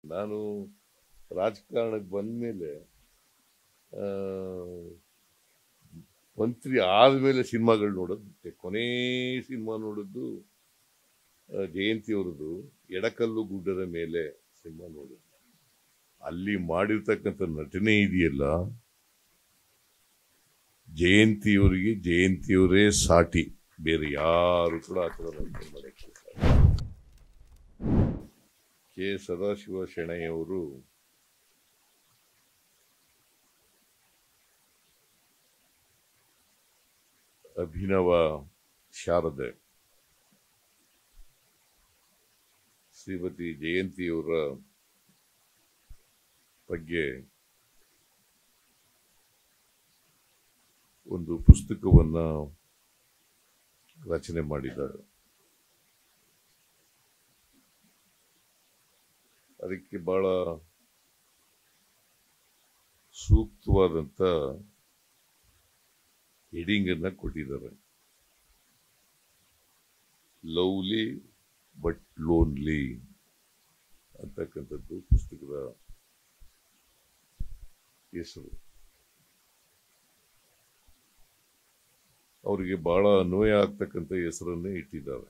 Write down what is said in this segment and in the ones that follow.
ನಾನು ರಾಜಕಾರಣಕ್ಕೆ ಬಂದ್ಮೇಲೆ ಆ, ಮಂತ್ರಿ ಆದ್ಮೇಲೆ ಸಿನಿಮಾಗಳು ನೋಡೋದು ಬಿಟ್ಟೆ. ಕೊನೇ ಸಿನಿಮಾ ನೋಡಿದ್ದು ಜಯಂತಿ ಅವರದ್ದು ಎಡಕಲ್ಲು ಗುಡ್ಡದ ಮೇಲೆ ಸಿನಿಮಾ ನೋಡಿದ್ದು. ಅಲ್ಲಿ ಮಾಡಿರ್ತಕ್ಕಂಥ ನಟನೆ ಇದೆಯಲ್ಲ, ಜಯಂತಿಯವರಿಗೆ ಜಯಂತಿಯವರೇ ಸಾಟಿ, ಬೇರೆ ಯಾರು ಕೂಡ ಆ ಥರ ನಟನೆ ಮಾಡಕ್ಕೆ ಸಾಧ್ಯ. ಕೆ ಸದಾಶಿವ ಶೆಣೈಯವರು ಅಭಿನವ ಶಾರದೆ ಶ್ರೀಮತಿ ಜಯಂತಿಯವರ ಬಗ್ಗೆ ಒಂದು ಪುಸ್ತಕವನ್ನ ರಚನೆ ಮಾಡಿದ್ದಾರೆ. ಅದಕ್ಕೆ ಬಹಳ ಸೂಕ್ತವಾದಂತ ಹೆಡಿಂಗ್ ಅನ್ನ ಕೊಟ್ಟಿದ್ದಾರೆ. ಲವ್ಲಿ ಬಟ್ ಲೋನ್ಲಿ ಅಂತಕ್ಕಂಥದ್ದು ಪುಸ್ತಕದ ಹೆಸರು. ಅವರಿಗೆ ಬಹಳ ಅನ್ವಯ ಆಗ್ತಕ್ಕಂಥ ಹೆಸರನ್ನೇ ಇಟ್ಟಿದ್ದಾರೆ.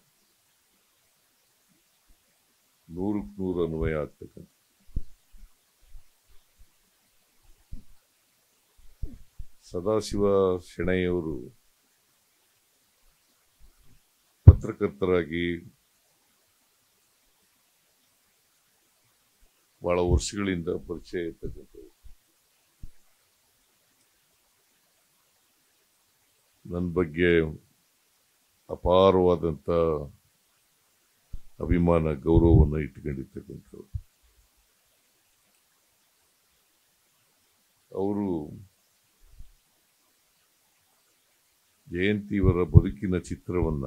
100ಕ್ಕೆ 100 ಅನ್ವಯ ಆಗ್ತಕ್ಕಂಥ. ಸದಾಶಿವ ಶೆಣೈಯವರು ಪತ್ರಕರ್ತರಾಗಿ ಬಹಳ ವರ್ಷಗಳಿಂದ ಪರಿಚಯ ಇರ್ತಕ್ಕಂಥವ್ರು. ನನ್ನ ಬಗ್ಗೆ ಅಪಾರವಾದಂಥ ಅಭಿಮಾನ ಗೌರವವನ್ನು ಇಟ್ಕೊಂಡಿರ್ತಕ್ಕಂಥವ್ರು. ಅವರು ಜಯಂತಿಯವರ ಬದುಕಿನ ಚಿತ್ರವನ್ನ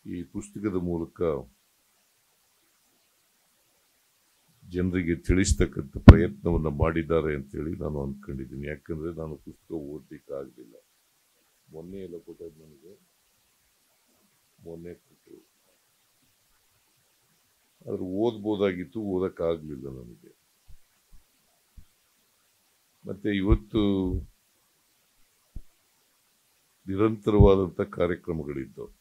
ಈ ಪುಸ್ತಕದ ಮೂಲಕ ಜನರಿಗೆ ತಿಳಿಸ್ತಕ್ಕಂಥ ಪ್ರಯತ್ನವನ್ನ ಮಾಡಿದ್ದಾರೆ ಅಂತೇಳಿ ನಾನು ಅಂದ್ಕೊಂಡಿದ್ದೀನಿ. ಯಾಕಂದ್ರೆ ನಾನು ಪುಸ್ತಕ ಓದಲಿಕ್ಕಾಗಲಿಲ್ಲ. ಮೊನ್ನೆ ಎಲ್ಲ ಕೊಟ್ಟದ್ದು ನನಗೆ, ಮೊನ್ನೆ ಕೊಟ್ಟರು. ಆದ್ರೆ ಓದ್ಬೋದಾಗಿತ್ತು, ಓದಕ್ಕಾಗಲಿಲ್ಲ ನನಗೆ. ಮತ್ತೆ ಇವತ್ತು ನಿರಂತರವಾದಂಥ ಕಾರ್ಯಕ್ರಮಗಳಿದ್ದವು.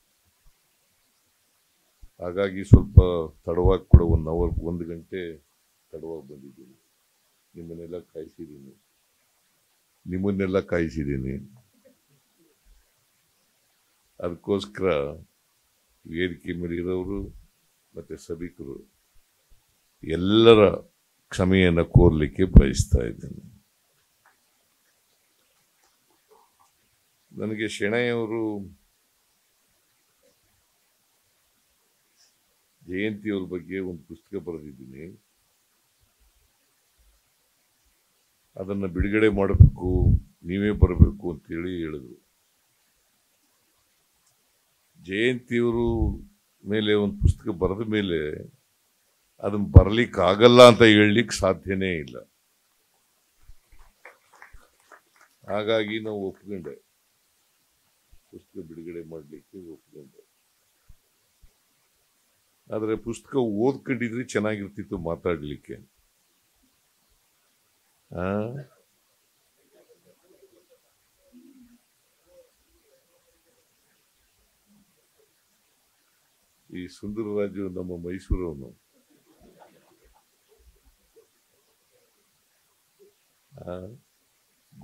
ಹಾಗಾಗಿ ಸ್ವಲ್ಪ ತಡವಾಗಿ ಕೂಡ 1 ಅವರ್ 1 ಗಂಟೆ ತಡವಾಗಿ ಬಂದಿದ್ದೀನಿ. ನಿಮ್ಮನ್ನೆಲ್ಲ ಕಾಯಿಸಿದ್ದೀನಿ. ಅದಕ್ಕೋಸ್ಕರ ವೇದಿಕೆ ಮೇಲೆ ಇರೋರು ಮತ್ತೆ ಸಭಿಕರು ಎಲ್ಲರ ಕ್ಷಮೆಯನ್ನು ಕೋರ್ಲಿಕ್ಕೆ ಬಯಸ್ತಾ ಇದ್ದೇನೆ. ನನಗೆ ಶೆಣೈಯವರು ಜಯಂತಿಯವ್ರ ಬಗ್ಗೆ ಒಂದು ಪುಸ್ತಕ ಬರೆದಿದ್ದೀನಿ. ಅದನ್ನ ಬಿಡುಗಡೆ ಮಾಡಬೇಕು, ನೀವೇ ಬರಬೇಕು ಅಂತೇಳಿ ಹೇಳಿದ್ರು. ಜಯಂತಿಯವರು ಮೇಲೆ ಒಂದು ಪುಸ್ತಕ ಬರೆದ ಮೇಲೆ ಅದನ್ನ ಬರಲಿಕ್ಕೆ ಆಗಲ್ಲ ಅಂತ ಹೇಳಲಿಕ್ಕೆ ಸಾಧ್ಯನೇ ಇಲ್ಲ. ಹಾಗಾಗಿ ನಾವು ಒಪ್ಕೊಂಡೆ, ಪುಸ್ತಕ ಬಿಡುಗಡೆ ಮಾಡಲಿಕ್ಕೆ ಒಪ್ಕೊಂಡೆ. ಆದರೆ ಪುಸ್ತಕ ಓದ್ಕೊಂಡಿದ್ರೆ ಚೆನ್ನಾಗಿರ್ತಿತ್ತು ಮಾತಾಡ್ಲಿಕ್ಕೆ. ಈ ಸುಂದರರಾಜು ನಮ್ಮ ಮೈಸೂರವನು,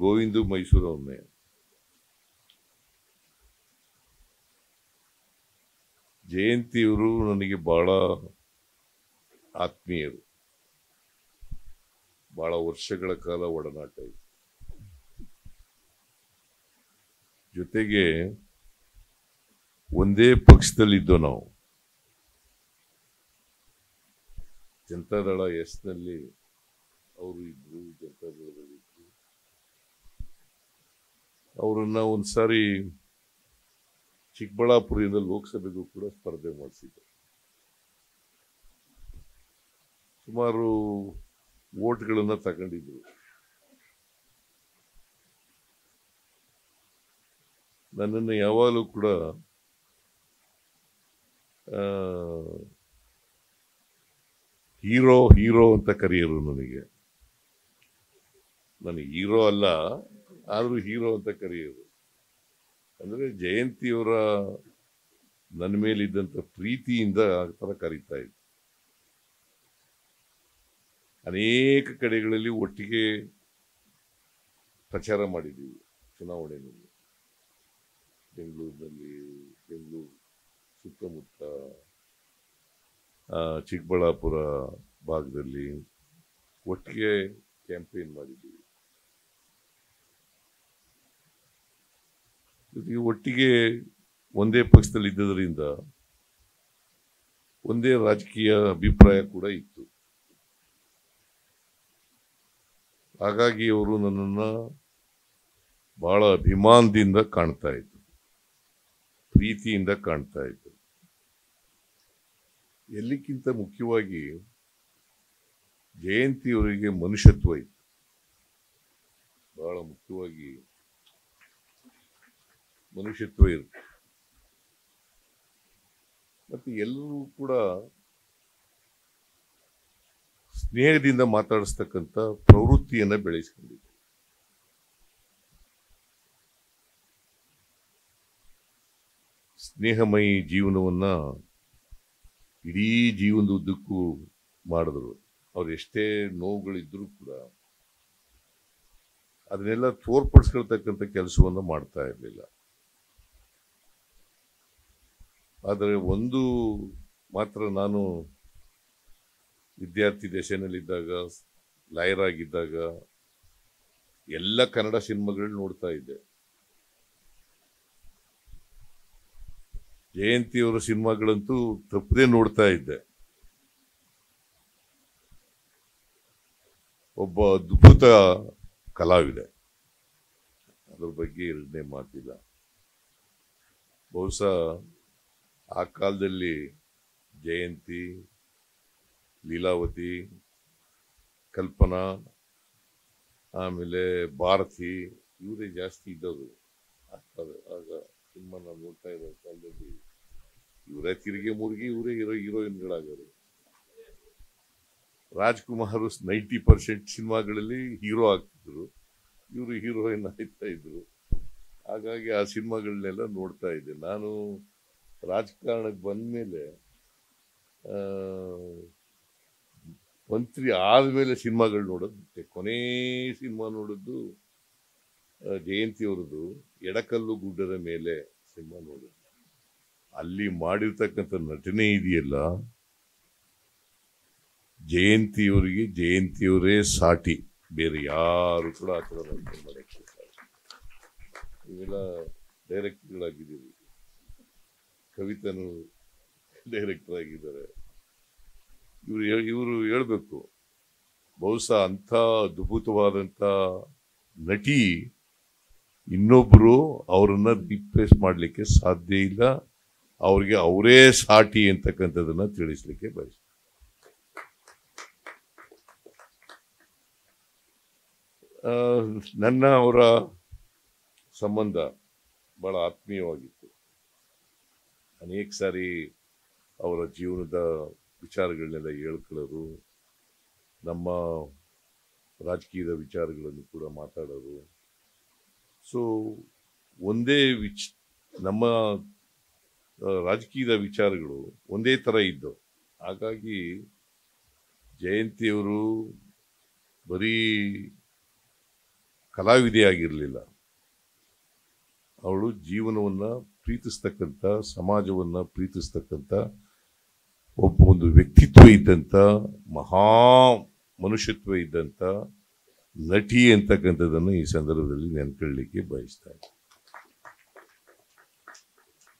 ಗೋವಿಂದು ಮೈಸೂರವನ್ನೇ. ಜಯಂತಿಯವರು ನನಗೆ ಬಹಳ ಆತ್ಮೀಯರು, ಬಹಳ ವರ್ಷಗಳ ಕಾಲ ಒಡನಾಟ ಇದೆ. ಜೊತೆಗೆ ಒಂದೇ ಪಕ್ಷದಲ್ಲಿದ್ದೋ ನಾವು. ಜನತಾದಳ ಎಸ್ನಲ್ಲಿ ಅವರು ಇದ್ರು, ಜನತಾದಳದಲ್ಲಿ ಇದ್ರು. ಅವರನ್ನ ಒಂದ್ಸಾರಿ ಚಿಕ್ಕಬಳ್ಳಾಪುರದಿಂದ ಲೋಕಸಭೆಗೂ ಕೂಡ ಸ್ಪರ್ಧೆ ಮಾಡಿಸಿದ್ರು. ಸುಮಾರು ವೋಟ್ಗಳನ್ನ ತಗೊಂಡಿದ್ರು. ನನ್ನನ್ನು ಯಾವಾಗಲೂ ಕೂಡ ಹೀರೋ ಹೀರೋ ಅಂತ ಕರೆಯೋರು ನನಗೆ. ನನಗೆ ಹೀರೋ ಅಲ್ಲ, ಆದ್ರೂ ಹೀರೋ ಅಂತ ಕರೆಯೋರು. ಅಂದ್ರೆ ಜಯಂತಿಯವರ ನನ್ನ ಮೇಲಿದ್ದಂಥ ಪ್ರೀತಿಯಿಂದ ಆ ಥರ ಕರೀತಾ ಇದ್ರು. ಅನೇಕ ಕಡೆಗಳಲ್ಲಿ ಒಟ್ಟಿಗೆ ಪ್ರಚಾರ ಮಾಡಿದ್ದೀವಿ ಚುನಾವಣೆಯಲ್ಲಿ. ಬೆಂಗಳೂರಿನಲ್ಲಿ, ಬೆಂಗಳೂರು ಸುತ್ತಮುತ್ತ, ಚಿಕ್ಕಬಳ್ಳಾಪುರ ಭಾಗದಲ್ಲಿ ಒಟ್ಟಿಗೆ ಕ್ಯಾಂಪೇನ್ ಮಾಡಿದ್ದೀವಿ. ಜೊತೆಗೆ ಒಟ್ಟಿಗೆ ಒಂದೇ ಪಕ್ಷದಲ್ಲಿ ಇದ್ದದರಿಂದ ಒಂದೇ ರಾಜಕೀಯ ಅಭಿಪ್ರಾಯ ಕೂಡ ಇತ್ತು. ಹಾಗಾಗಿ ಅವರು ನನ್ನನ್ನು ಬಹಳ ಅಭಿಮಾನದಿಂದ ಕಾಣ್ತಾ ಇದ್ರು, ಪ್ರೀತಿಯಿಂದ ಕಾಣ್ತಾ ಇದ್ರು. ಎಲ್ಲಕ್ಕಿಂತ ಮುಖ್ಯವಾಗಿ ಜಯಂತಿಯವರಿಗೆ ಮನುಷ್ಯತ್ವ ಇತ್ತು. ಬಹಳ ಮುಖ್ಯವಾಗಿ ಮನುಷ್ಯತ್ವ ಇರುತ್ತೆ. ಮತ್ತೆ ಎಲ್ಲರೂ ಕೂಡ ಸ್ನೇಹದಿಂದ ಮಾತಾಡಿಸ್ತಕ್ಕಂಥ ಪ್ರವೃತ್ತಿಯನ್ನ ಬೆಳೆಸ್ಕೊಂಡಿದ್ದಾರೆ. ಸ್ನೇಹಮಯಿ ಜೀವನವನ್ನ ಇಡೀ ಜೀವನದ ಉದ್ದಕ್ಕೂ ಮಾಡಿದ್ರು. ಅವ್ರು ಎಷ್ಟೇ ನೋವುಗಳಿದ್ರೂ ಕೂಡ ಅದನ್ನೆಲ್ಲ ತೋರ್ಪಡಿಸ್ಕೊಳ್ತಕ್ಕಂಥ ಕೆಲಸವನ್ನು ಮಾಡ್ತಾ ಇರಲಿಲ್ಲ. ಆದರೆ ಒಂದು ಮಾತ್ರ, ನಾನು ವಿದ್ಯಾರ್ಥಿ ದಶೆನಲ್ಲಿದ್ದಾಗ, ಲಾಯರ್ ಆಗಿದ್ದಾಗ ಎಲ್ಲ ಕನ್ನಡ ಸಿನಿಮಾಗಳು ನೋಡ್ತಾ ಇದ್ದೆ. ಜಯಂತಿಯವರ ಸಿನಿಮಾಗಳಂತೂ ತಪ್ಪದೇ ನೋಡ್ತಾ ಇದ್ದೆ. ಒಬ್ಬ ಅದ್ಭುತ ಕಲಾವಿದೆ, ಅದ್ರ ಬಗ್ಗೆ ಎರಡನೇ ಮಾತಿಲ್ಲ. ಬಹುಶಃ ಆ ಕಾಲದಲ್ಲಿ ಜಯಂತಿ, ಲೀಲಾವತಿ, ಕಲ್ಪನಾ, ಆಮೇಲೆ ಭಾರತಿ, ಇವರೇ ಜಾಸ್ತಿ ಇದ್ದವರು. ಆಗ ಸಿನಿಮಾ ನಾವು ನೋಡ್ತಾ ಇರೋ ಕಾಲದಲ್ಲಿ ಇವರೇ ತಿರುಗಿ ಮುರುಗಿ ಇವರೇ ಹೀರೋಯಿನ್ಗಳಾಗರು. ರಾಜ್ಕುಮಾರ್ 90% ಸಿನಿಮಾಗಳಲ್ಲಿ ಹೀರೋ ಆಗ್ತಿದ್ರು, ಇವರು ಹೀರೋಯಿನ್ ಆಗ್ತಾ ಇದ್ರು. ಹಾಗಾಗಿ ಆ ಸಿನಿಮಾಗಳನ್ನೆಲ್ಲ ನೋಡ್ತಾ ಇದ್ದೆ. ನಾನು ರಾಜಕಾರಣಕ್ಕೆ ಬಂದ್ಮೇಲೆ ಮಂತ್ರಿ ಆದ್ಮೇಲೆ ಸಿನಿಮಾಗಳು ನೋಡೋದು ಬಿಟ್ಟೆ. ಕೊನೇ ಸಿನಿಮಾ ನೋಡಿದ್ದು ಜಯಂತಿಯವರದ್ದು ಎಡಕಲ್ಲು ಗುಡ್ಡದ ಮೇಲೆ ಸಿನಿಮಾ ನೋಡಿದ್ದು. ಅಲ್ಲಿ ಮಾಡಿರ್ತಕ್ಕಂಥ ನಟನೆ ಇದೆಯಲ್ಲ, ಜಯಂತಿಯವರಿಗೆ ಜಯಂತಿಯವರೇ ಸಾಟಿ, ಬೇರೆ ಯಾರು ಕೂಡ ಆ ಥರ ನಟನೆ ಮಾಡಕ್ಕೆ. ಇವೆಲ್ಲ ಡೈರೆಕ್ಟರ್ಗಳಾಗಿದ್ದೀವಿ, ಕವಿತನು ಡೈರೆಕ್ಟರ್ ಆಗಿದ್ದಾರೆ. ಇವರು ಹೇಳ್ಬೇಕು, ಬಹುಶಃ ಅಂಥ ಅದ್ಭುತವಾದಂಥ ನಟಿ ಇನ್ನೊಬ್ರು ಅವರನ್ನ ರಿಪ್ಲೇಸ್ ಮಾಡಲಿಕ್ಕೆ ಸಾಧ್ಯ ಇಲ್ಲ. ಅವ್ರಿಗೆ ಅವರೇ ಸಾಟಿ ಅಂತಕ್ಕಂಥದನ್ನ ತಿಳಿಸ್ಲಿಕ್ಕೆ ಬಯಸ್ತಾರೆ. ನನ್ನ ಅವರ ಸಂಬಂಧ ಬಹಳ ಆತ್ಮೀಯವಾಗಿತ್ತು. ಅನೇಕ ಸಾರಿ ಅವರ ಜೀವನದ ವಿಚಾರಗಳನ್ನೆಲ್ಲ ಹೇಳ್ಕೊಳ್ಳೋರು, ನಮ್ಮ ರಾಜಕೀಯದ ವಿಚಾರಗಳನ್ನು ಕೂಡ ಮಾತಾಡೋರು. ಸೊ ಒಂದೇ ನಮ್ಮ ರಾಜಕೀಯದ ವಿಚಾರಗಳು ಒಂದೇ ಥರ ಇದ್ದವು. ಹಾಗಾಗಿ ಜಯಂತಿಯವರು ಬರೀ ಕಲಾವಿದೆಯಾಗಿರಲಿಲ್ಲ, ಅವಳು ಜೀವನವನ್ನ ಪ್ರೀತಿಸ್ತಕ್ಕಂಥ, ಸಮಾಜವನ್ನ ಪ್ರೀತಿಸ್ತಕ್ಕಂಥ ಒಂದು ವ್ಯಕ್ತಿತ್ವ ಇದ್ದಂಥ, ಮಹಾ ಮನುಷ್ಯತ್ವ ಇದ್ದಂಥ ನಟಿ ಅಂತಕ್ಕಂಥದ್ದನ್ನು ಈ ಸಂದರ್ಭದಲ್ಲಿ ನೆನ್ಕೊಳ್ಳಲಿಕ್ಕೆ ಬಯಸ್ತಾರೆ.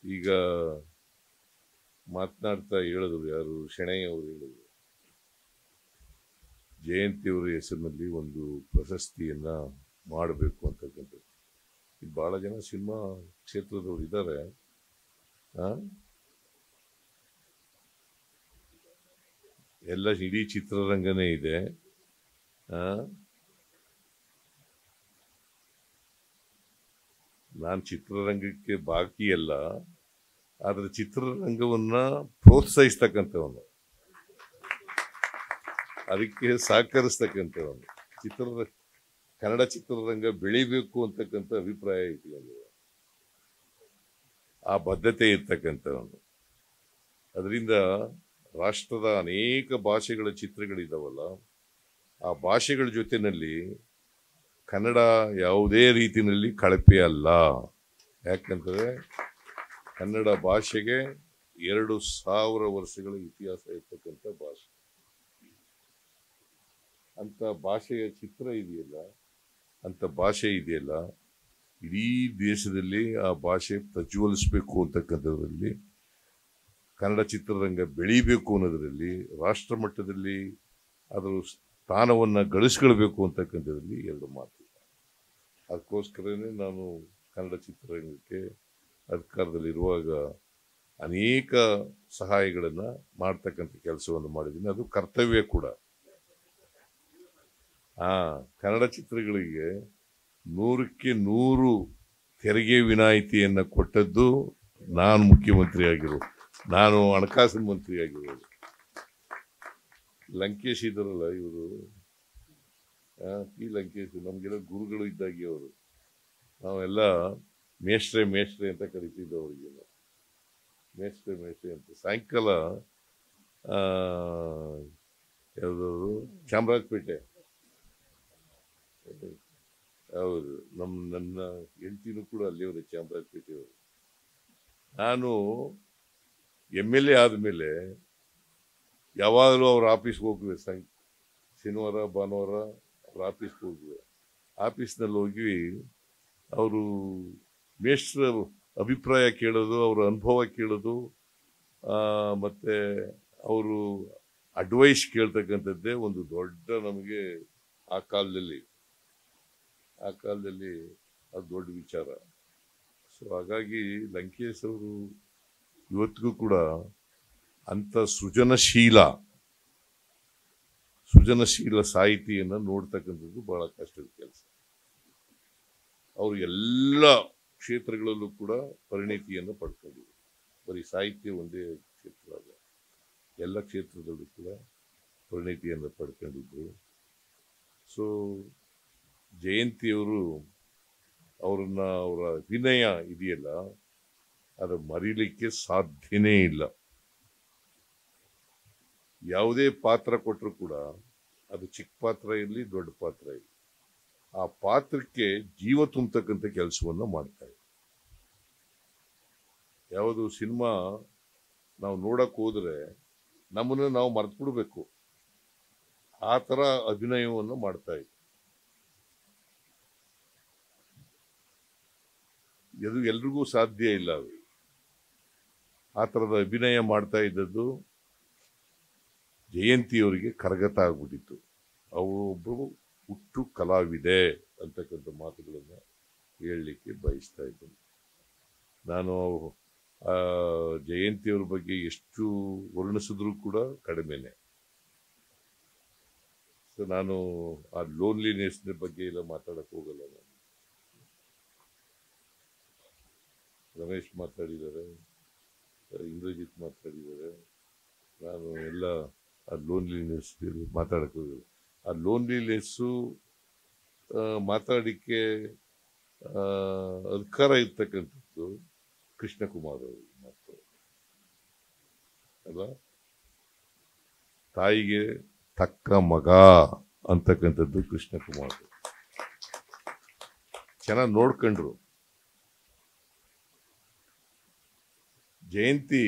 ಈಗ ಮಾತನಾಡ್ತಾ ಹೇಳಿದ್ರು, ಯಾರು ಶೆಣೈ ಅವರು ಹೇಳಿದ್ರು, ಜಯಂತಿಯವರ ಹೆಸರಿನಲ್ಲಿ ಒಂದು ಪ್ರಶಸ್ತಿಯನ್ನ ಮಾಡಬೇಕು ಅಂತಕ್ಕಂಥದ್ದು. ಇದು ಬಹಳ ಜನ ಸಿನಿಮಾ ಕ್ಷೇತ್ರದವರು ಇದ್ದಾರೆ. ಎಲ್ಲ ಇಡೀ ಚಿತ್ರರಂಗನೇ ಇದೆ. ನಾನು ಚಿತ್ರರಂಗಕ್ಕೆ ಬಾಕಿ ಅಲ್ಲ, ಆದ್ರೆ ಚಿತ್ರರಂಗವನ್ನ ಪ್ರೋತ್ಸಾಹಿಸ್ತಕ್ಕಂಥವನು. ಅದಕ್ಕೆ ಸಹಕರಿಸ್ತಕ್ಕಂಥವನು. ಕನ್ನಡ ಚಿತ್ರರಂಗ ಬೆಳಿಬೇಕು ಅಂತಕ್ಕಂಥ ಅಭಿಪ್ರಾಯ ಇಟ್ಕೊಂಡಿದೆ, ಆ ಬದ್ಧತೆ ಇರ್ತಕ್ಕಂಥವನು. ಅದರಿಂದ ರಾಷ್ಟ್ರದ ಅನೇಕ ಭಾಷೆಗಳ ಚಿತ್ರಗಳಿದಾವಲ್ಲ, ಆ ಭಾಷೆಗಳ ಜೊತೆಯಲ್ಲಿ ಕನ್ನಡ ಯಾವುದೇ ರೀತಿಯಲ್ಲಿ ಕಳಪೆ ಅಲ್ಲ. ಯಾಕಂದ್ರೆ ಕನ್ನಡ ಭಾಷೆಗೆ 2000 ವರ್ಷಗಳ ಇತಿಹಾಸ ಇರ್ತಕ್ಕಂಥ ಭಾಷೆ. ಅಂತ ಭಾಷೆಯ ಚಿತ್ರ ಇದೆಯಲ್ಲ, ಅಂತ ಭಾಷೆ ಇದೆಯಲ್ಲ, ಇಡೀ ದೇಶದಲ್ಲಿ ಆ ಭಾಷೆ ಪ್ರಜ್ವಲಿಸಬೇಕು ಅಂತಕ್ಕಂಥದ್ರಲ್ಲಿ, ಕನ್ನಡ ಚಿತ್ರರಂಗ ಬೆಳೀಬೇಕು ಅನ್ನೋದ್ರಲ್ಲಿ, ರಾಷ್ಟ್ರ ಮಟ್ಟದಲ್ಲಿ ಅದರ ಸ್ಥಾನವನ್ನು ಗಳಿಸ್ಕೊಳ್ಬೇಕು ಅಂತಕ್ಕಂಥದ್ರಲ್ಲಿ ಎರಡು ಮಾತು. ಅದಕ್ಕೋಸ್ಕರನೇ ನಾನು ಕನ್ನಡ ಚಿತ್ರರಂಗಕ್ಕೆ ಅಧಿಕಾರದಲ್ಲಿರುವಾಗ ಅನೇಕ ಸಹಾಯಗಳನ್ನು ಮಾಡ್ತಕ್ಕಂಥ ಕೆಲಸವನ್ನು ಮಾಡಿದ್ದೀನಿ. ಅದು ಕರ್ತವ್ಯ ಕೂಡ. ಕನ್ನಡ ಚಿತ್ರಗಳಿಗೆ 100ಕ್ಕೆ 100 ತೆರಿಗೆ ವಿನಾಯಿತಿಯನ್ನು ಕೊಟ್ಟದ್ದು ನಾನು ಮುಖ್ಯಮಂತ್ರಿ ಆಗಿರೋದು, ನಾನು ಹಣಕಾಸಿನ ಮಂತ್ರಿ ಆಗಿರೋದು. ಲಂಕೇಶ್ ಇದ್ದಾರಲ್ಲ ಇವರು, ಪಿ ಲಂಕೇಶ್, ನಮಗೆಲ್ಲ ಗುರುಗಳು ಇದ್ದಾಗೆ ಅವರು. ನಾವೆಲ್ಲ ಮೇಷ್ಟ್ರೆ ಮೇಷ್ಟ್ರೆ ಅಂತ ಕರಿತಿದ್ದ ಅವ್ರಿಗೆ, ಮೇಷ್ಟ್ರೆ ಮೇಷ್ಟ್ರೆ ಅಂತ. ಸಾಯಂಕಾಲ ಯಾವುದಾದ್ರು ಚಾಮರಾಜಪೇಟೆ, ಹೌದು, ನನ್ನ ಹೆಂಡತಿನೂ ಕೂಡ ಅಲ್ಲಿಯವರು, ಚಾಮರಾಜಪೇಟೆಯವರು. ನಾನು MLA ಆದಮೇಲೆ ಯಾವಾಗಲೂ ಅವ್ರ ಆಫೀಸ್ಗೆ ಹೋಗುವೆ. ಶನಿವಾರ ಭಾನುವಾರ ಅವ್ರ ಆಫೀಸ್ಗೆ ಹೋಗುವೆ. ಆಫೀಸ್ನಲ್ಲಿ ಹೋಗಿ ಅವರು ಮೇಷ್ಟ್ರ ಅಭಿಪ್ರಾಯ ಕೇಳೋದು, ಅವರ ಅನುಭವ ಕೇಳೋದು, ಮತ್ತೆ ಅವರು ಅಡ್ವೈಸ್ ಕೇಳ್ತಕ್ಕಂಥದ್ದೇ ಒಂದು ದೊಡ್ಡ ನಮಗೆ ಆ ಕಾಲದಲ್ಲಿ ಅದು ದೊಡ್ಡ ವಿಚಾರ. ಸೊ ಹಾಗಾಗಿ ಲಂಕೇಶ್ ಅವರು ಇವತ್ತಿಗೂ ಕೂಡ ಅಂಥ ಸೃಜನಶೀಲ ಸಾಹಿತಿಯನ್ನು ನೋಡ್ತಕ್ಕಂಥದ್ದು ಬಹಳ ಕಷ್ಟದ ಕೆಲಸ. ಅವರು ಎಲ್ಲ ಕ್ಷೇತ್ರಗಳಲ್ಲೂ ಕೂಡ ಪರಿಣಿತಿಯನ್ನು ಪಡ್ಕೊಂಡಿದ್ರು. ಬರೀ ಸಾಹಿತ್ಯ ಒಂದೇ ಕ್ಷೇತ್ರ ಅಲ್ಲ, ಎಲ್ಲ ಕ್ಷೇತ್ರದಲ್ಲೂ ಕೂಡ ಪರಿಣಿತಿಯನ್ನು ಪಡ್ಕೊಂಡಿದ್ರು. ಸೊ ಜಯಂತಿಯವರು ಅವರ ಅಭಿನಯ ಇದೆಯಲ್ಲ, ಅದು ಮರೀಲಿಕ್ಕೆ ಸಾಧ್ಯನೇ ಇಲ್ಲ. ಯಾವುದೇ ಪಾತ್ರ ಕೊಟ್ಟರು ಕೂಡ, ಅದು ಚಿಕ್ಕ ಪಾತ್ರ ಇರಲಿ ದೊಡ್ಡ ಪಾತ್ರ ಇರಲಿ, ಆ ಪಾತ್ರಕ್ಕೆ ಜೀವ ತುಂಬತಕ್ಕಂಥ ಕೆಲಸವನ್ನು ಮಾಡ್ತಾರೆ. ಯಾವುದು ಸಿನಿಮಾ ನಾವು ನೋಡಕ್ ಹೋದ್ರೆ ನಮ್ಮನ್ನು ನಾವು ಮರ್ತು ಬಿಡ್ಬೇಕು, ಆ ಥರ ಅಭಿನಯವನ್ನು ಮಾಡ್ತಾ ಇದ್ರು. ಇದು ಎಲ್ರಿಗೂ ಸಾಧ್ಯ ಇಲ್ಲ. ಅದು ಆ ಥರದ ಅಭಿನಯ ಮಾಡ್ತಾ ಇದ್ದದ್ದು ಜಯಂತಿಯವರಿಗೆ ಕರಗತ ಆಗ್ಬಿಟ್ಟಿತ್ತು. ಅವರೊಬ್ಬರು ಹುಟ್ಟು ಕಲಾವಿದೆ ಅಂತಕ್ಕಂಥ ಮಾತುಗಳನ್ನು ಹೇಳಲಿಕ್ಕೆ ಬಯಸ್ತಾ ಇದ್ದೇನೆ. ನಾನು ಜಯಂತಿಯವ್ರ ಬಗ್ಗೆ ಎಷ್ಟು ವರ್ಣಿಸಿದ್ರೂ ಕೂಡ ಕಡಿಮೆನೆ. ಸೊ ನಾನು ಆ ಲೋನ್ಲಿನೆಸ್ ಬಗ್ಗೆ ಎಲ್ಲ ಮಾತಾಡಕ್ ಹೋಗಲ್ಲ. ನಾನು ರಮೇಶ್ ಮಾತಾಡಿದ್ದಾರೆ, ಇಂದ್ರಜಿತ್ ಮಾತಾಡಿದ್ದಾರೆ, ನಾನು ಎಲ್ಲ ಆ ಲೋನ್ಲಿನೆಸ್ ಮಾತಾಡಕ್ಕೆ ಹೋಗಿಲ್ಲ. ಆ ಲೋನ್ಲಿನೆಸ್ಸು ಮಾತಾಡಿಕ್ಕೆ ಅಧಿಕಾರ ಇರ್ತಕ್ಕಂಥದ್ದು ಕೃಷ್ಣಕುಮಾರ್ ಅವರು ಮಾತ್ರ ಅಲ್ಲ. ತಾಯಿಗೆ ತಕ್ಕ ಮಗ ಅಂತಕ್ಕಂಥದ್ದು ಕೃಷ್ಣಕುಮಾರ್ ಚೆನ್ನಾಗಿ ನೋಡ್ಕೊಂಡ್ರು. ಜಯಂತಿ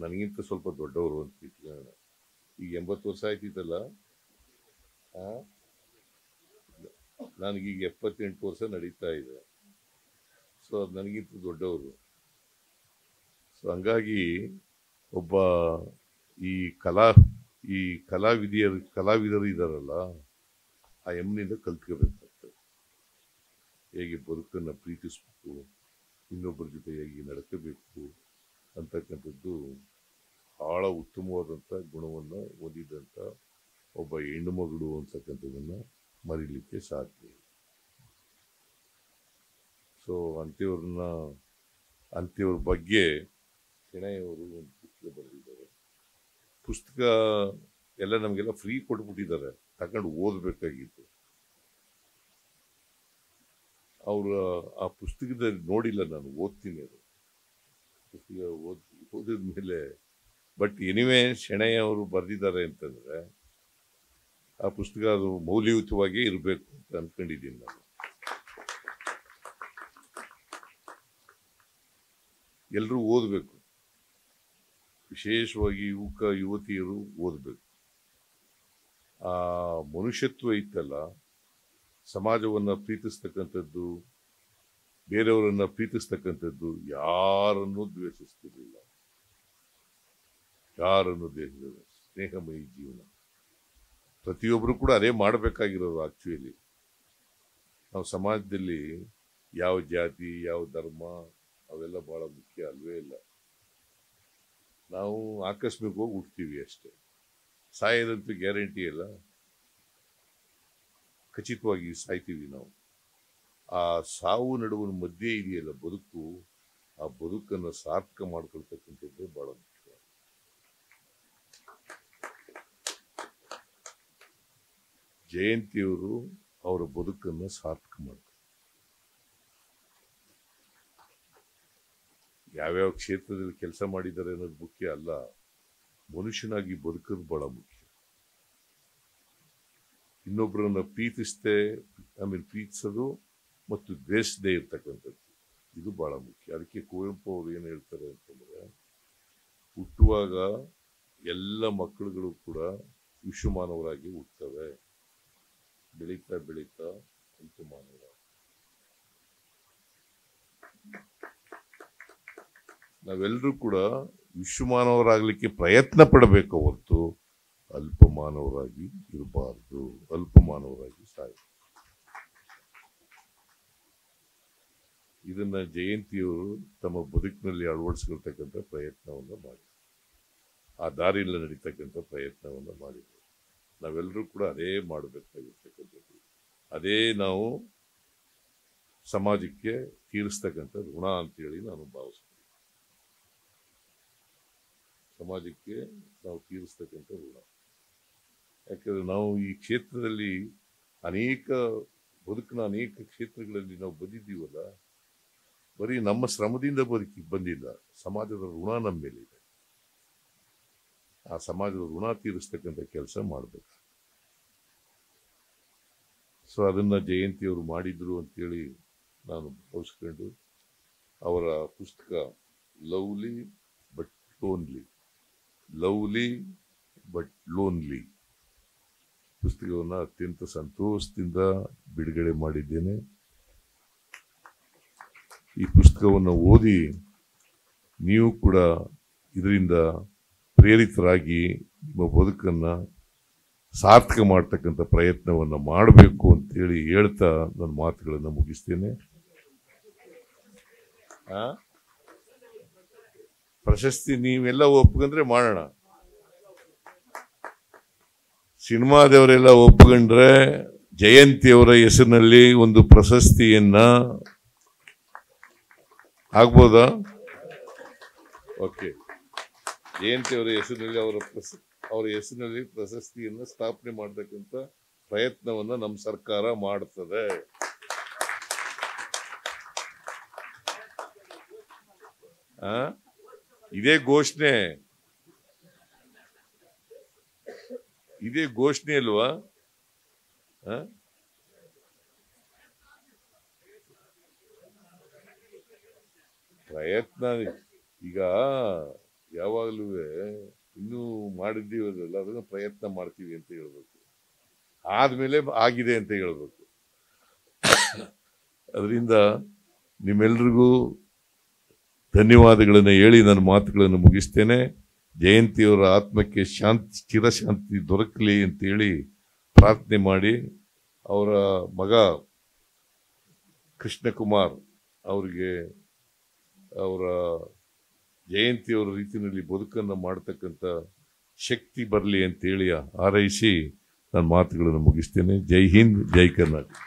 ನನಗಿಂತ ಸ್ವಲ್ಪ ದೊಡ್ಡವರು ಅಂತ ಇಟ್ಕೊಳ್ಳೋಣ. ಈಗ 80 ವರ್ಷ ಆಯ್ತಿತ್ತಲ್ಲ, ನನಗೀಗ 78 ವರ್ಷ ನಡೀತಾ ಇದೆ. ಸೊ ಅದು ನನಗಿಂತ ದೊಡ್ಡವರು. ಸೊ ಹಂಗಾಗಿ ಒಬ್ಬ ಈ ಕಲಾವಿದರು ಇದ್ದಾರಲ್ಲ, ಆ ಎಮ್ಮಿನಿಂದ ಕಲ್ತ್ಕೋಬೇಕಾಗ್ತದೆ. ಹೇಗೆ ಬದುಕನ್ನು ಪ್ರೀತಿಸ್ಬೇಕು, ಇನ್ನೊಬ್ಬರ ಜೊತೆ ಹೇಗೆ ನಡ್ಕೋಬೇಕು ಅಂತಕ್ಕಂಥದ್ದು ಬಹಳ ಉತ್ತಮವಾದಂಥ ಗುಣವನ್ನು ಓದಿದಂಥ ಒಬ್ಬ ಹೆಣ್ಣು ಮಗಳು ಅಂತಕ್ಕಂಥದ್ದನ್ನು ಮರೀಲಿಕ್ಕೆ ಸಾಧ್ಯ. ಸೊ ಅಂಥವ್ರ ಬಗ್ಗೆ ಶೆಣೆಯವರು ಒಂದು ಪುಸ್ತಕ ಬರೆದಿದ್ದಾರೆ. ಪುಸ್ತಕ ಎಲ್ಲ ನಮಗೆಲ್ಲ ಫ್ರೀ ಕೊಟ್ಬಿಟ್ಟಿದ್ದಾರೆ, ತಗೊಂಡು ಓದಬೇಕಾಗಿತ್ತು. ಅವರು ಆ ಪುಸ್ತಕದ ನೋಡಿಲ್ಲ, ನಾನು ಓದ್ತೀನಿ ಅದು ಪುಸ್ತಕ ಓದಿದ ಮೇಲೆ. ಬಟ್ ಎನಿವೆ ಶೆಣೈ ಅವರು ಬರೆದಿದ್ದಾರೆ ಅಂತಂದ್ರೆ ಆ ಪುಸ್ತಕ ಅದು ಮೌಲ್ಯಯುತವಾಗಿ ಇರಬೇಕು ಅಂತ ಅನ್ಕೊಂಡಿದ್ದೀನಿ ನಾನು. ಎಲ್ಲರೂ ಓದಬೇಕು, ವಿಶೇಷವಾಗಿ ಯುವತಿಯರು ಓದಬೇಕು. ಆ ಮನುಷ್ಯತ್ವ ಇತ್ತಲ್ಲ, ಸಮಾಜವನ್ನು ಪ್ರೀತಿಸ್ತಕ್ಕಂಥದ್ದು, ಬೇರೆಯವರನ್ನ ಪ್ರೀತಿಸ್ತಕ್ಕಂಥದ್ದು, ಯಾರನ್ನೂ ದ್ವೇಷಿಸ್ತಿರ್ಲಿಲ್ಲ, ಯಾರನ್ನು ದ್ವೇಷಿಸಿಲ್ಲ. ಸ್ನೇಹಮಯಿ ಜೀವನ ಪ್ರತಿಯೊಬ್ಬರು ಕೂಡ ಅದೇ ಮಾಡಬೇಕಾಗಿರೋದು. ಆಕ್ಚುಲಿ ನಾವು ಸಮಾಜದಲ್ಲಿ ಯಾವ ಜಾತಿ, ಯಾವ ಧರ್ಮ ಅವೆಲ್ಲ ಬಹಳ ಮುಖ್ಯ ಅಲ್ವೇ ಇಲ್ಲ. ನಾವು ಆಕಸ್ಮಿಕವಾಗಿ ಹುಡ್ತೀವಿ ಅಷ್ಟೇ, ಸಾಯೋದಂತೂ ಗ್ಯಾರಂಟಿ ಇಲ್ಲ, ಖಚಿತವಾಗಿ ಸಾಯ್ತೀವಿ ನಾವು. ಆ ಸಾವು ನಡುವಿನ ಮಧ್ಯೆ ಇದೆಯಲ್ಲ ಬದುಕು, ಆ ಬದುಕನ್ನು ಸಾರ್ಥಕ ಮಾಡ್ಕೊಳ್ತಕ್ಕಂಥದ್ದೇ ಬಹಳ ಮುಖ್ಯ. ಜಯಂತಿಯವರು ಅವರ ಬದುಕನ್ನು ಸಾರ್ಥಕ ಮಾಡ್ತಾರೆ. ಯಾವ್ಯಾವ ಕ್ಷೇತ್ರದಲ್ಲಿ ಕೆಲಸ ಮಾಡಿದ್ದಾರೆ ಅನ್ನೋದು ಮುಖ್ಯ ಅಲ್ಲ, ಮನುಷ್ಯನಾಗಿ ಬದುಕೋದು ಬಹಳ ಮುಖ್ಯ. ಇನ್ನೊಬ್ಬರನ್ನ ಪ್ರೀತಿಸೋದು ಮತ್ತು ದ್ವೇಷದೇ ಇರ್ತಕ್ಕಂಥದ್ದು, ಇದು ಬಹಳ ಮುಖ್ಯ. ಅದಕ್ಕೆ ಕುವೆಂಪು ಅವರು ಏನು ಹೇಳ್ತಾರೆ ಅಂತಂದ್ರೆ, ಹುಟ್ಟುವಾಗ ಎಲ್ಲ ಮಕ್ಕಳುಗಳು ಕೂಡ ವಿಶ್ವಮಾನವರಾಗಿ ಹುಟ್ಟುತ್ತವೆ, ಬೆಳೀತಾ ಬೆಳೀತಾ ಅಂತ್ಯಮಾನವ. ನಾವೆಲ್ಲರೂ ಕೂಡ ವಿಶ್ವಮಾನವರಾಗಲಿಕ್ಕೆ ಪ್ರಯತ್ನ ಪಡಬೇಕು ಹೊರತು ಅಲ್ಪಮಾನವರಾಗಿ ಇರಬಾರ್ದು, ಅಲ್ಪಮಾನವರಾಗಿ ಸಾಯಬೇಕು. ಇದನ್ನ ಜಯಂತಿಯವರು ತಮ್ಮ ಬದುಕಿನಲ್ಲಿ ಅಳವಡಿಸ್ಕೊಳ್ತಕ್ಕಂಥ ಪ್ರಯತ್ನವನ್ನು ಮಾಡಿ, ಆ ದಾರಿಯಲ್ಲಿ ನಡೀತಕ್ಕಂಥ ಪ್ರಯತ್ನವನ್ನು ಮಾಡಿದರು. ನಾವೆಲ್ಲರೂ ಕೂಡ ಅದೇ ಮಾಡಬೇಕಾಗಿರ್ತಕ್ಕಂಥದ್ದು, ಅದೇ ನಾವು ಸಮಾಜಕ್ಕೆ ತೀರಿಸ್ತಕ್ಕಂಥ ಋಣ ಅಂತೇಳಿ ನಾನು ಭಾವಿಸ್ತೀನಿ. ಸಮಾಜಕ್ಕೆ ನಾವು ತೀರಿಸ್ತಕ್ಕಂಥ ಋಣ. ಯಾಕಂದ್ರೆ ನಾವು ಈ ಕ್ಷೇತ್ರದಲ್ಲಿ ಬದುಕಿನ ಅನೇಕ ಕ್ಷೇತ್ರಗಳಲ್ಲಿ ನಾವು ಬಂದಿದ್ದೀವಲ್ಲ, ಬರೀ ನಮ್ಮ ಶ್ರಮದಿಂದ ಬಂದಿಲ್ಲ, ಸಮಾಜದ ಋಣ ನಮ್ಮ ಮೇಲಿದೆ. ಆ ಸಮಾಜದ ಋಣ ತೀರಿಸ್ತಕ್ಕಂಥ ಕೆಲಸ ಮಾಡಬೇಕು. ಸೊ ಅದನ್ನ ಜಯಂತಿಯವರು ಮಾಡಿದ್ರು ಅಂತೇಳಿ ನಾನು ಭಾವಿಸ್ಕೊಂಡು, ಅವರ ಪುಸ್ತಕ ಲವ್ಲಿ ಬಟ್ ಲೋನ್ಲಿ ಪುಸ್ತಕವನ್ನು ಅತ್ಯಂತ ಸಂತೋಷದಿಂದ ಬಿಡುಗಡೆ ಮಾಡಿದ್ದೇನೆ. ಈ ಪುಸ್ತಕವನ್ನು ಓದಿ ನೀವು ಕೂಡ ಇದರಿಂದ ಪ್ರೇರಿತರಾಗಿ ನಿಮ್ಮ ಬದುಕನ್ನು ಸಾರ್ಥಕ ಮಾಡ್ತಕ್ಕಂಥ ಪ್ರಯತ್ನವನ್ನು ಮಾಡಬೇಕು ಅಂತೇಳಿ ಹೇಳ್ತಾ ನನ್ನ ಮಾತುಗಳನ್ನು ಮುಗಿಸ್ತೇನೆ. ಪ್ರಶಸ್ತಿ ನೀವೆಲ್ಲ ಒಪ್ಕೊಂಡ್ರೆ ಮಾಡೋಣ, ಸಿನಿಮಾದವರೆಲ್ಲ ಒಪ್ಕೊಂಡ್ರೆ ಜಯಂತಿಯವರ ಹೆಸರಿನಲ್ಲಿ ಒಂದು ಪ್ರಶಸ್ತಿಯನ್ನ ಆಗ್ಬೋದಾ? ಓಕೆ, ಜಯಂತಿಯವರ ಹೆಸರಿನಲ್ಲಿ ಅವರ ಹೆಸರಿನಲ್ಲಿ ಪ್ರಶಸ್ತಿಯನ್ನು ಸ್ಥಾಪನೆ ಮಾಡತಕ್ಕಂಥ ಪ್ರಯತ್ನವನ್ನ ನಮ್ಮ ಸರ್ಕಾರ ಮಾಡ್ತದೆ. ಇದೇ ಘೋಷಣೆ ಅಲ್ವಾ? ಪ್ರಯತ್ನ ಈಗ ಯಾವಾಗಲೂ ಇನ್ನೂ ಮಾಡಿದ್ದೀವಲ್ಲ, ಅದನ್ನ ಪ್ರಯತ್ನ ಮಾಡ್ತೀವಿ ಅಂತ ಹೇಳ್ಬೇಕು, ಆದ್ಮೇಲೆ ಆಗಿದೆ ಅಂತ ಹೇಳ್ಬೇಕು. ಅದರಿಂದ ನಿಮ್ಮೆಲ್ರಿಗೂ ಧನ್ಯವಾದಗಳನ್ನು ಹೇಳಿ ನನ್ನ ಮಾತುಗಳನ್ನು ಮುಗಿಸ್ತೇನೆ. ಜಯಂತಿಯವರ ಆತ್ಮಕ್ಕೆ ಚಿರಶಾಂತಿ ದೊರಕಲಿ ಅಂತೇಳಿ ಪ್ರಾರ್ಥನೆ ಮಾಡಿ, ಅವರ ಮಗ ಕೃಷ್ಣಕುಮಾರ್ ಅವರಿಗೆ ಅವರ ಜಯಂತಿಯವರ ರೀತಿಯಲ್ಲಿ ಬದುಕನ್ನು ಮಾಡತಕ್ಕಂಥ ಶಕ್ತಿ ಬರಲಿ ಅಂತೇಳಿ ಹಾರೈಸಿ ನನ್ನ ಮಾತುಗಳನ್ನು ಮುಗಿಸ್ತೇನೆ. ಜೈ ಹಿಂದ್, ಜೈ ಕರ್ನಾಟಕ.